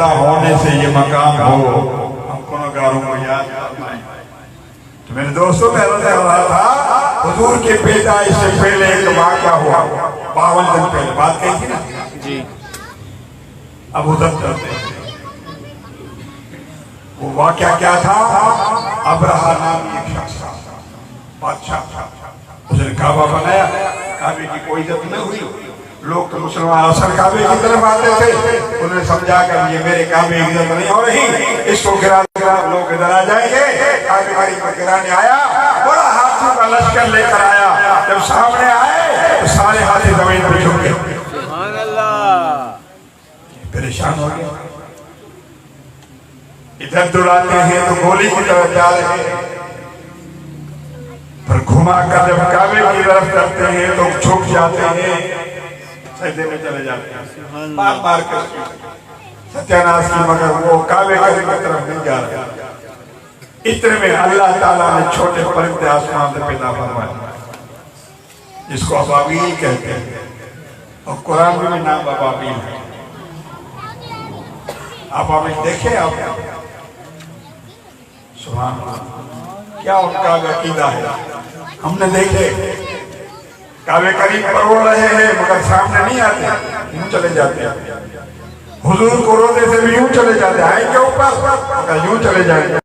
ہونے سے یہ مقام ہو، ہم گنہگاروں کو یاد فرمائیں۔ تو میرے دوستوں میں عرض کر رہا تھا حضور کے پیدائش سے پہلے ایک واقعہ ہوا، 52 دن پہلے بات کہی تھی نا جی، ابو ذر کرتے ہیں۔ وہ واقعہ کیا تھا؟ ابرہہ نامی ایک شخص تھا، بادشاہ تھا، اس نے کعبہ بنایا، کعبے کی کوئی عزت نہ ہوئی، لوگ تو مسلمان اثر کعبے کی طرف آتے تھے، انہوں نے سمجھا کہ یہ میرے کعبے کی عزت نہیں ہو رہی، اس کو گرا لوگ ادھر آ جائیں گے۔ کعبے پر گرانے آیا، بڑا ہاتھوں کا لشکر لے کر آیا، جب سامنے آئے تو سارے ہاتھی زمین پر جھک گئے، سبحان اللہ، پریشان ہو گئے، ادھر دوڑاتے ہیں تو گولی کی طرف جا رہے ہیں، پر گھما کر جب کعبے کی طرف کرتے ہیں تو جھک جاتے ہیں، سجدے میں چلے جاتے ہیں، بار بار کر ستیہ ناس کی، مگر وہ کعبے کی طرف نہیں جا رہے۔ اتنے میں اللہ تعالیٰ نے چھوٹے پرندے آسمان سے پیدا فرمائے جس کو ابابیل کہتے ہیں، اور قرآن میں نام ابابیل ہے۔ ابابیل دیکھیں آپ، سبحان اللہ، کیا ان کا عقیدہ ہے، ہم نے دیکھے کعبے قریب پر اڑ رہے ہیں مگر سامنے نہیں آتے، یوں چلے جاتے ہیں، حضور کو روزے سے بھی یوں چلے جاتے ہیں، آئیں گے اوپر مگر یوں چلے جائیں گے،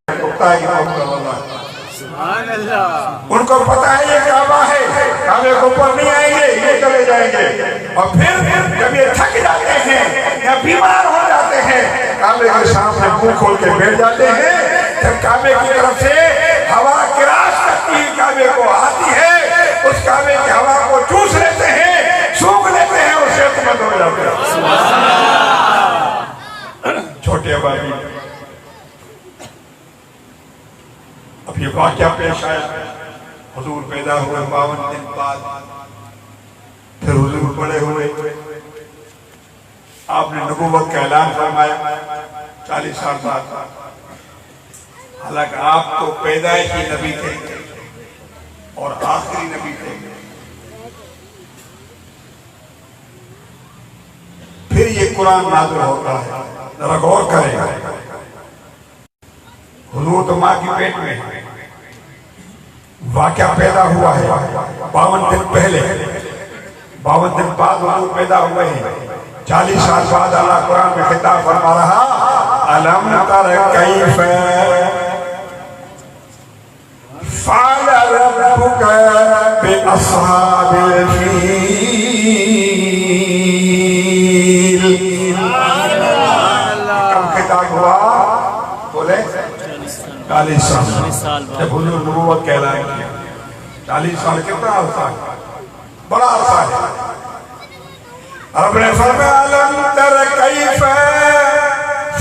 سبحان اللہ، ان کو پتہ ہے یہ کعبہ ہے، کعبے کو اوپر نہیں آئیں گے، یہ چلے جائیں گے، اور پھر جب یہ تھک جاتے ہیں یا بیمار ہو جاتے ہیں، کعبے کے سامنے منہ کھول کے بیٹھ جاتے ہیں، جب کعبے کی طرف سے ہوا کراش کرتی ہے کعبے کو آتی ہے، اس کعبے کی ہوا کو چوس لیتے ہیں، سونگھ لیتے ہیں اور صحت مند ہو جاتے ہیں۔ چھوٹے ابابیل، اب یہ واقعہ پیش آیا، حضور پیدا ہوئے 52 دن بعد، پھر حضور بڑے ہوئے، آپ نے نبوت کا اعلان فرمایا 40 سال بعد، حالانکہ آپ تو پیدائشی نبی تھے اور آخری نبی تھے۔ پھر یہ قرآن نازل ہوتا ہے، ذرا غور کریں، حضور تو ماں کی پیٹ میں ہے، واقعہ پیدا ہوا ہے 52 دن پہلے، 52 دن بعد حضور پیدا ہوئے ہیں، 40 سال بعد اللہ قرآن میں خطاب فرما رہا، أَلَمْ تَرَ كَيْفَ فعل ربك بأصحاب الفیل۔ کب خطاب ہوا؟ بولے 40 سال، جب حضور نبوت کا اعلان کیا، 40 سال کتنا عرصہ ہے؟ بڑا عرصہ ہے۔ رب نے فرمایا أَلَمْ تَرَ كَيْفَ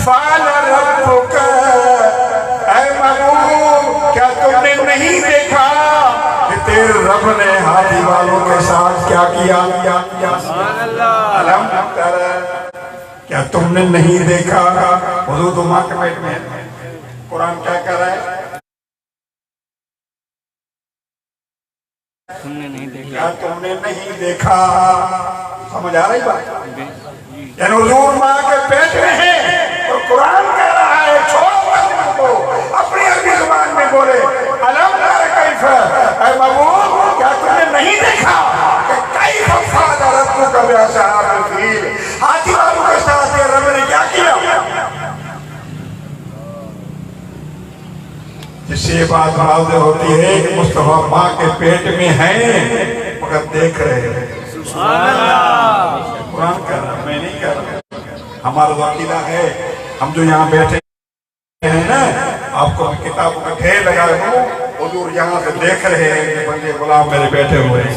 فعل ربك، اے محبوب کیا تم نے نہیں دیکھا کہ تیرے رب نے ہاتھی والوں کے ساتھ کیا کیا؟ علم تر، کیا تم نے نہیں دیکھا؟ حضور تو ماں کے پیٹ میں ہے، قرآن کیا کہہ رہا ہے؟ کیا تم نے نہیں دیکھا؟ سمجھ آ رہی بات؟ یعنی حضور ماں کے پیٹ میں ہے اور قرآن کہہ رہا ہے چھوڑو کو اپنی عربی زبان میں بولے، علم تر کیف، اے محبوب کیا تم نے نہیں دیکھا کہ کیف فعل ربک بأصحاب الفیل، ہاتھی والوں کے ساتھ یہ رب نے کیا کیا؟ جس سے یہ بات واضح ہوتی ہے کہ مصطفیٰ ماں کے پیٹ میں ہیں مگر دیکھ رہے ہیں۔ سبحان اللہ، قرآن کہہ رہا، میں نہیں کہہ رہا، ہمارا عقیدہ ہے، ہم جو یہاں بیٹھے ہیں نا، آپ کو کتابوں کا ڈھیر لگا ہوں، حضور یہاں سے دیکھ رہے ہیں کہ بندے غلام میرے بیٹھے ہوئے ہیں۔